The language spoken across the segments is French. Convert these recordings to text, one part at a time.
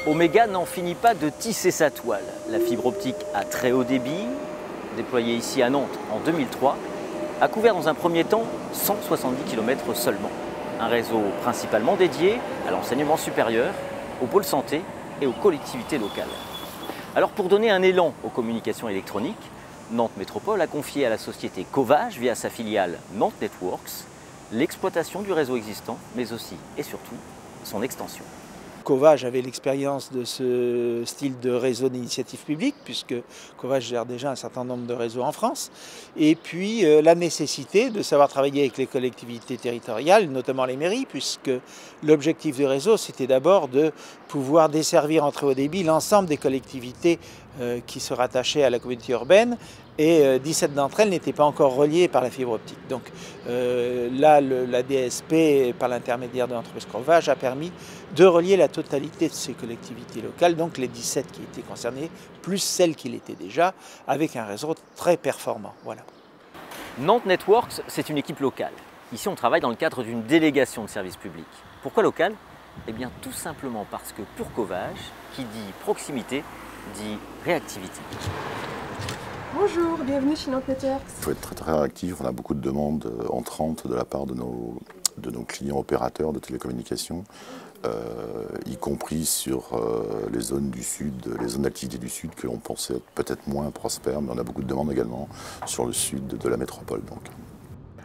Omega n'en finit pas de tisser sa toile. La fibre optique à très haut débit, déployée ici à Nantes en 2003, a couvert dans un premier temps 170 km seulement. Un réseau principalement dédié à l'enseignement supérieur, au pôle santé et aux collectivités locales. Alors pour donner un élan aux communications électroniques, Nantes Métropole a confié à la société Covage, via sa filiale Nantes Networks, l'exploitation du réseau existant, mais aussi et surtout son extension. Covage avait l'expérience de ce style de réseau d'initiative publique, puisque Covage gère déjà un certain nombre de réseaux en France. Et puis la nécessité de savoir travailler avec les collectivités territoriales, notamment les mairies, puisque l'objectif du réseau, c'était d'abord de pouvoir desservir en très haut débit l'ensemble des collectivités qui se rattachaient à la communauté urbaine. Et 17 d'entre elles n'étaient pas encore reliées par la fibre optique. Donc là, la DSP, par l'intermédiaire de l'entreprise Covage, a permis de relier la totalité de ces collectivités locales, donc les 17 qui étaient concernées, plus celles qui l'étaient déjà, avec un réseau très performant. Voilà. Nantes Networks, c'est une équipe locale. Ici, on travaille dans le cadre d'une délégation de service public. Pourquoi locale? Eh bien, tout simplement parce que pour Covage, qui dit proximité, dit réactivité. Bonjour, bienvenue chez Nantes Networks. Il faut être très très réactif, on a beaucoup de demandes entrantes de la part de nos clients opérateurs de télécommunications, y compris sur les zones du sud, les zones d'activité du sud que l'on pensait être peut-être moins prospères, mais on a beaucoup de demandes également sur le sud de la métropole. Donc.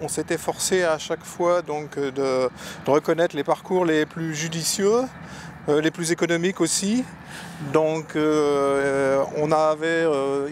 On s'était forcé à chaque fois donc, de reconnaître les parcours les plus judicieux, les plus économiques aussi. Donc on avait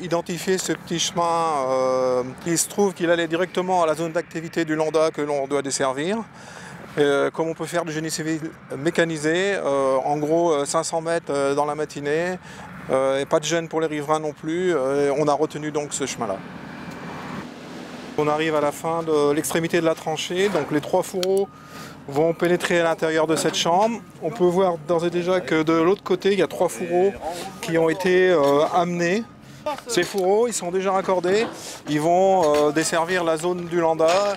identifié ce petit chemin. Il se trouve qu'il allait directement à la zone d'activité du Landa que l'on doit desservir. Comme on peut faire du génie civil mécanisé, en gros 500 mètres dans la matinée, et pas de gêne pour les riverains non plus, on a retenu donc ce chemin-là. On arrive à la fin de l'extrémité de la tranchée, donc les 3 fourreaux vont pénétrer à l'intérieur de cette chambre. On peut voir d'ores et déjà que de l'autre côté, il y a 3 fourreaux qui ont été amenés. Ces fourreaux, ils sont déjà raccordés. Ils vont desservir la zone du Landa,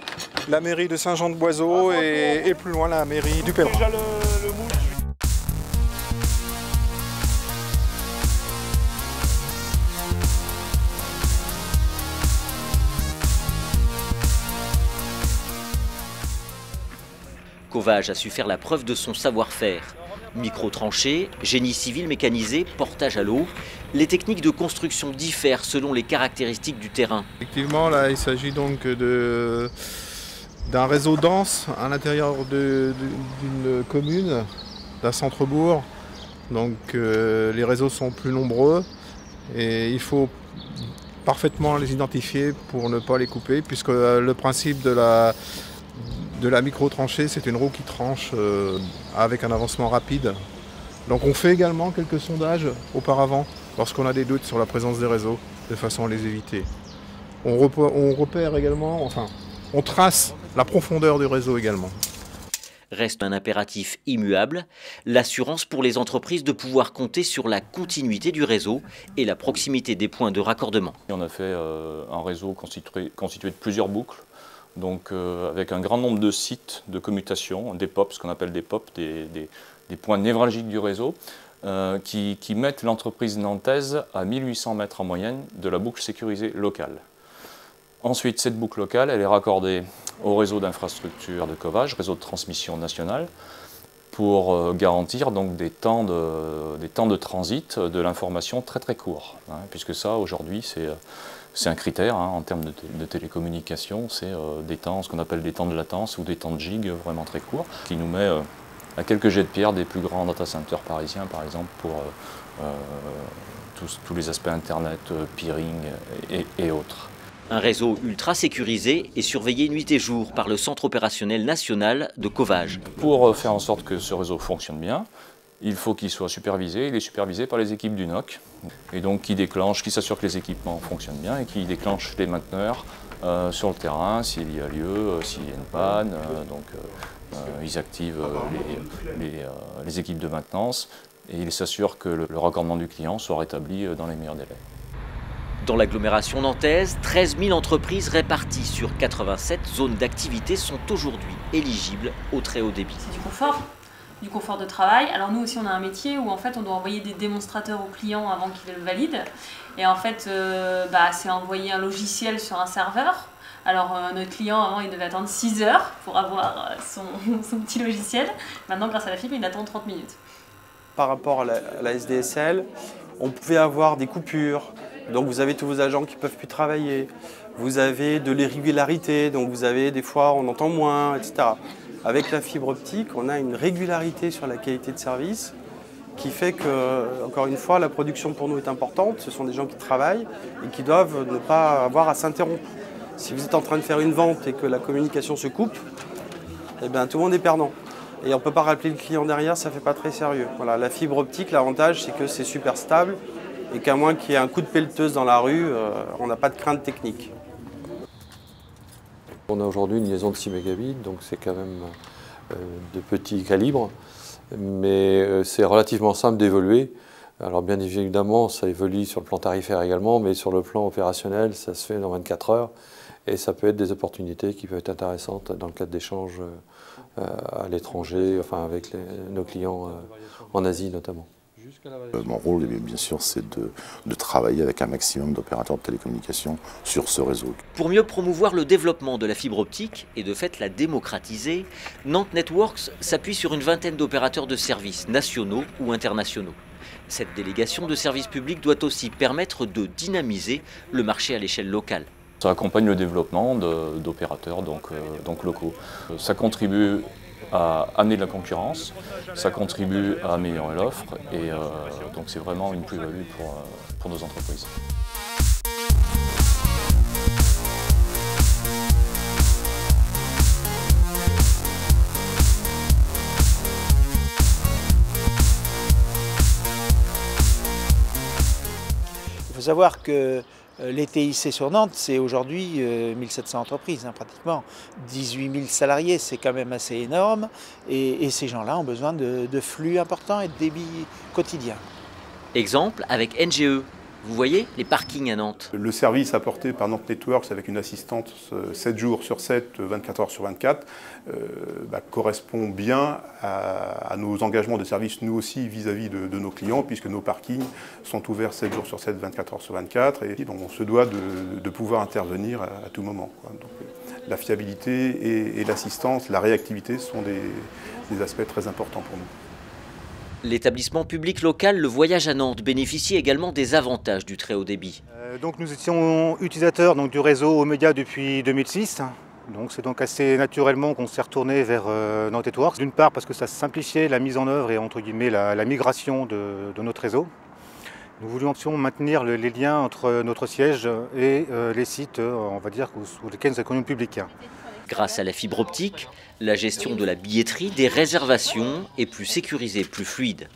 la mairie de Saint-Jean-de-Boiseau et plus loin la mairie du Pèlerin. Covage a su faire la preuve de son savoir-faire. Micro-tranchées, génie civil mécanisé, portage à l'eau, les techniques de construction diffèrent selon les caractéristiques du terrain. Effectivement, là, il s'agit donc d'un réseau dense à l'intérieur d'une commune, d'un centre-bourg. Donc les réseaux sont plus nombreux et il faut parfaitement les identifier pour ne pas les couper, puisque le principe de la micro-tranchée, c'est une roue qui tranche avec un avancement rapide. Donc on fait également quelques sondages auparavant, lorsqu'on a des doutes sur la présence des réseaux, de façon à les éviter. On repère également, enfin, on trace la profondeur du réseau également. Reste un impératif immuable, l'assurance pour les entreprises de pouvoir compter sur la continuité du réseau et la proximité des points de raccordement. On a fait un réseau constitué de plusieurs boucles. Donc avec un grand nombre de sites de commutation, des POP, ce qu'on appelle des POP, des points névralgiques du réseau, qui mettent l'entreprise nantaise à 1800 mètres en moyenne de la boucle sécurisée locale. Ensuite, cette boucle locale, elle est raccordée au réseau d'infrastructure de Covage, réseau de transmission nationale, pour garantir donc des temps de transit de l'information très très courts, hein, puisque ça, aujourd'hui, c'est un critère hein, en termes de télécommunication, c'est des temps, ce qu'on appelle des temps de latence ou des temps de gig vraiment très courts, qui nous met à quelques jets de pierre des plus grands data centers parisiens, par exemple, pour tous les aspects Internet, peering et autres. Un réseau ultra sécurisé et surveillé nuit et jour par le Centre opérationnel national de Covage. Pour faire en sorte que ce réseau fonctionne bien, il faut qu'il soit supervisé. Il est supervisé par les équipes du NOC, et donc qui s'assure que les équipements fonctionnent bien et qui déclenche les mainteneurs sur le terrain s'il y a lieu, s'il y a une panne. Ils activent les équipes de maintenance et ils s'assurent que le raccordement du client soit rétabli dans les meilleurs délais. Dans l'agglomération nantaise, 13 000 entreprises réparties sur 87 zones d'activité sont aujourd'hui éligibles au très haut débit. C'est du confort. du confort de travail. Alors nous aussi on a un métier où en fait on doit envoyer des démonstrateurs aux clients avant qu'ils le valident. Et en fait c'est envoyer un logiciel sur un serveur. Alors notre client avant il devait attendre 6 heures pour avoir son petit logiciel. Maintenant grâce à la fibre il attend 30 minutes. Par rapport à la SDSL, on pouvait avoir des coupures. Donc vous avez tous vos agents qui ne peuvent plus travailler. Vous avez de l'irrégularité, donc vous avez des fois on entend moins, etc. Avec la fibre optique, on a une régularité sur la qualité de service qui fait que, encore une fois, la production pour nous est importante. Ce sont des gens qui travaillent et qui doivent ne pas avoir à s'interrompre. Si vous êtes en train de faire une vente et que la communication se coupe, eh bien, tout le monde est perdant. Et on ne peut pas rappeler le client derrière, ça ne fait pas très sérieux. Voilà, la fibre optique, l'avantage, c'est que c'est super stable et qu'à moins qu'il y ait un coup de pelleteuse dans la rue, on n'a pas de crainte technique. On a aujourd'hui une liaison de 6 mégabits, donc c'est quand même de petit calibre, mais c'est relativement simple d'évoluer. Alors bien évidemment, ça évolue sur le plan tarifaire également, mais sur le plan opérationnel, ça se fait dans 24 heures et ça peut être des opportunités qui peuvent être intéressantes dans le cadre d'échanges à l'étranger, enfin avec nos clients en Asie notamment. Mon rôle, bien sûr, c'est de travailler avec un maximum d'opérateurs de télécommunications sur ce réseau. Pour mieux promouvoir le développement de la fibre optique et de fait la démocratiser, Nantes Networks s'appuie sur une vingtaine d'opérateurs de services nationaux ou internationaux. Cette délégation de services publics doit aussi permettre de dynamiser le marché à l'échelle locale. Ça accompagne le développement d'opérateurs donc locaux. Ça contribue à amener de la concurrence, ça contribue à améliorer l'offre et donc c'est vraiment une plus-value pour nos entreprises. Il faut savoir que les TIC sur Nantes, c'est aujourd'hui 1700 entreprises, pratiquement. 18 000 salariés, c'est quand même assez énorme. Et ces gens-là ont besoin de flux importants et de débit quotidien. Exemple avec NGE. Vous voyez les parkings à Nantes. Le service apporté par Nantes Networks avec une assistante 7 jours sur 7, 24 heures sur 24, correspond bien à nos engagements de service, nous aussi, vis-à-vis de nos clients, puisque nos parkings sont ouverts 7 jours sur 7, 24 heures sur 24, et donc on se doit de pouvoir intervenir à tout moment. Donc, la fiabilité et l'assistance, la réactivité sont des aspects très importants pour nous. L'établissement public local Le Voyage à Nantes bénéficie également des avantages du très haut débit. Donc nous étions utilisateurs du réseau Omedia depuis 2006. Donc c'est donc assez naturellement qu'on s'est retourné vers Nantes Networks. D'une part parce que ça simplifiait la mise en œuvre et entre guillemets la migration de notre réseau. Nous voulions maintenir les liens entre notre siège et les sites, on va dire, sur lesquels nous accueillons le public. Grâce à la fibre optique, la gestion de la billetterie, des réservations est plus sécurisée, plus fluide.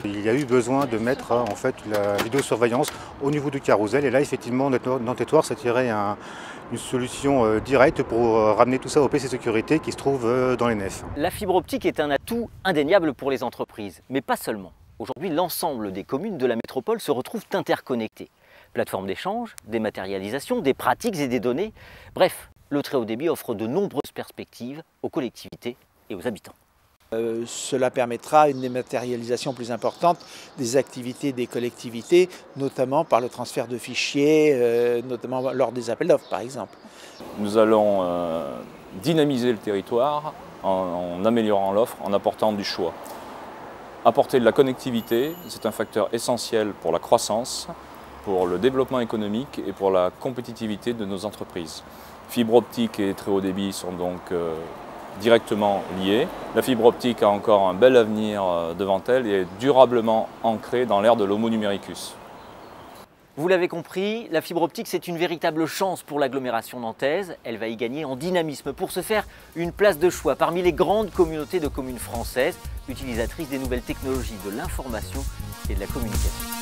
Il y a eu besoin de mettre en fait la vidéosurveillance au niveau du carrousel et là effectivement Nantes Networks a tiré une solution directe pour ramener tout ça au PC sécurité qui se trouve dans les nefs. La fibre optique est un atout indéniable pour les entreprises, mais pas seulement. Aujourd'hui, l'ensemble des communes de la métropole se retrouvent interconnectées. Plateformes d'échange, dématérialisation, des pratiques et des données, bref. Le très haut débit offre de nombreuses perspectives aux collectivités et aux habitants. Cela permettra une dématérialisation plus importante des activités des collectivités, notamment par le transfert de fichiers, notamment lors des appels d'offres par exemple. Nous allons dynamiser le territoire en améliorant l'offre, en apportant du choix. Apporter de la connectivité, c'est un facteur essentiel pour la croissance, pour le développement économique et pour la compétitivité de nos entreprises. Fibre optique et très haut débit sont donc directement liés. La fibre optique a encore un bel avenir devant elle et est durablement ancrée dans l'ère de l'homo numericus. Vous l'avez compris, la fibre optique c'est une véritable chance pour l'agglomération nantaise. Elle va y gagner en dynamisme pour se faire une place de choix parmi les grandes communautés de communes françaises, utilisatrices des nouvelles technologies de l'information et de la communication.